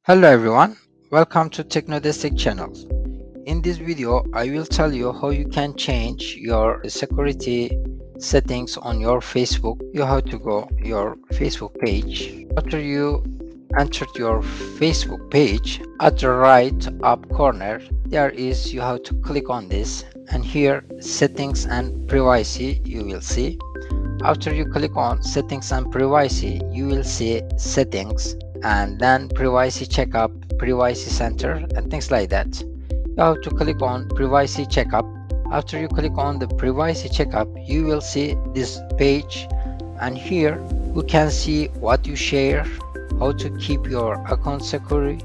Hello everyone, welcome to TeknoDestek channel. In this video, I will tell you how you can change your security settings on your Facebook. You have to go your Facebook page. After you entered your Facebook page, at the right up corner, there is you have to click on this, and here settings and privacy you will see. After you click on settings and privacy, you will see settings and then privacy checkup, privacy center, and things like that. You have to click on privacy checkup. After you click on the privacy checkup, you will see this page, and here you can see what you share, how to keep your account secure,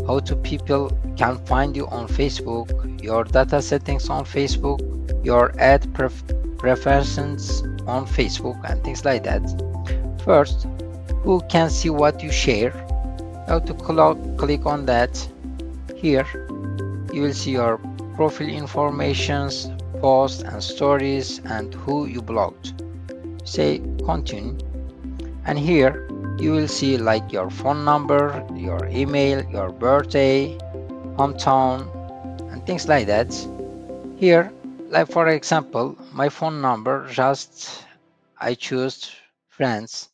how to people can find you on Facebook, your data settings on Facebook, your ad preferences on Facebook, and things like that. First, who can see what you share? How to click on that. Here you will see your profile informations, posts and stories, and who you blocked. Say continue, and here you will see like your phone number, your email, your birthday, hometown, and things like that. Here, like for example, my phone number, just I choose friends.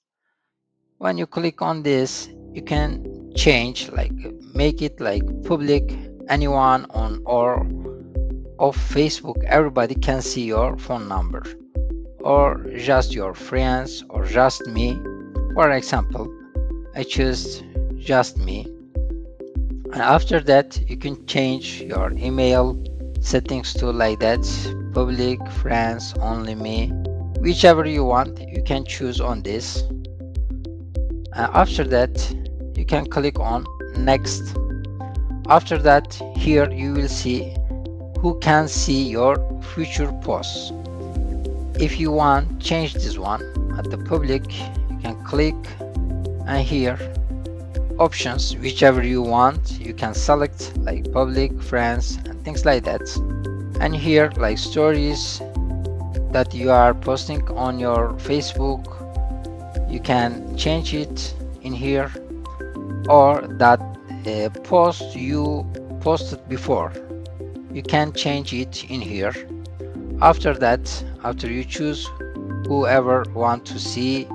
When you click on this, you can change, like make it like public, anyone on or of Facebook, everybody can see your phone number, or just your friends, or just me. For example, I choose just me, and after that you can change your email settings to like that, public, friends, only me, whichever you want you can choose on this. After that you can click on next. After that, here you will see who can see your future posts. If you want change this one at the public, you can click, and here options, whichever you want you can select, like public, friends, and things like that. And here like stories that you are posting on your Facebook, you can change it in here, or that post you posted before, you can change it in here. After that, after you choose whoever want to see,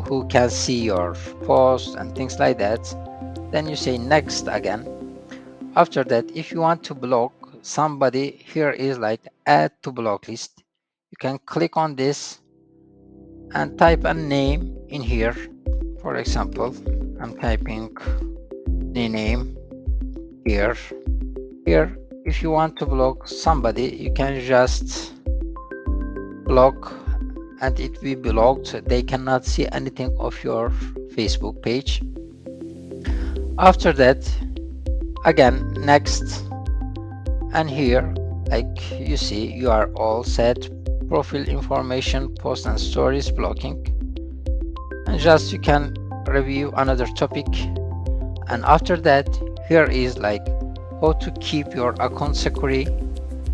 who can see your post and things like that, then you say next again. After that, if you want to block somebody, here is like add to block list. You can click on this and type a name in here. For example, I'm typing the name here. Here, if you want to block somebody, you can just block, and it will be blocked. They cannot see anything of your Facebook page. After that, again next, and here like you see you are all set. Profile information, post and stories blocking, and just you can review another topic. And after that, here is like how to keep your account secure.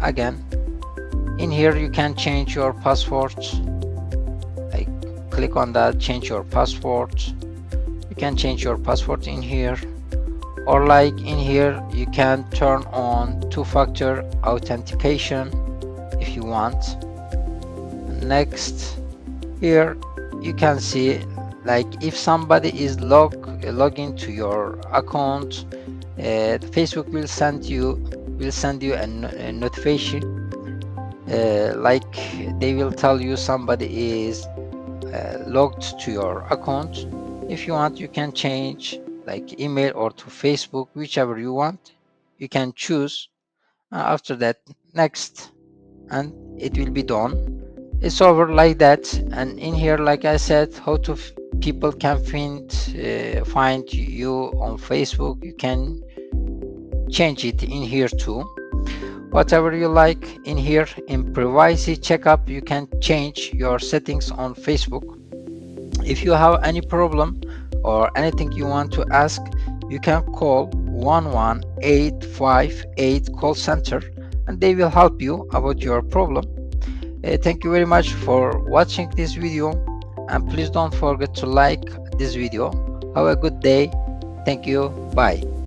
Again, in here you can change your password, like click on that, change your password. You can change your password in here, or like in here you can turn on two-factor authentication if you want. Next, here you can see like if somebody is log into your account, Facebook will send you a notification, like they will tell you somebody is logged to your account. If you want, you can change like email or to Facebook, whichever you want you can choose. After that, next, and it will be done. It's over like that. And in here, like I said, how to people can find you on Facebook, you can change it in here too, whatever you like. In here in privacy checkup, you can change your settings on Facebook. If you have any problem or anything you want to ask, you can call 11858 call center, and they will help you about your problem. Thank you very much for watching this video, and please don't forget to like this video. Have a good day. Thank you. Bye.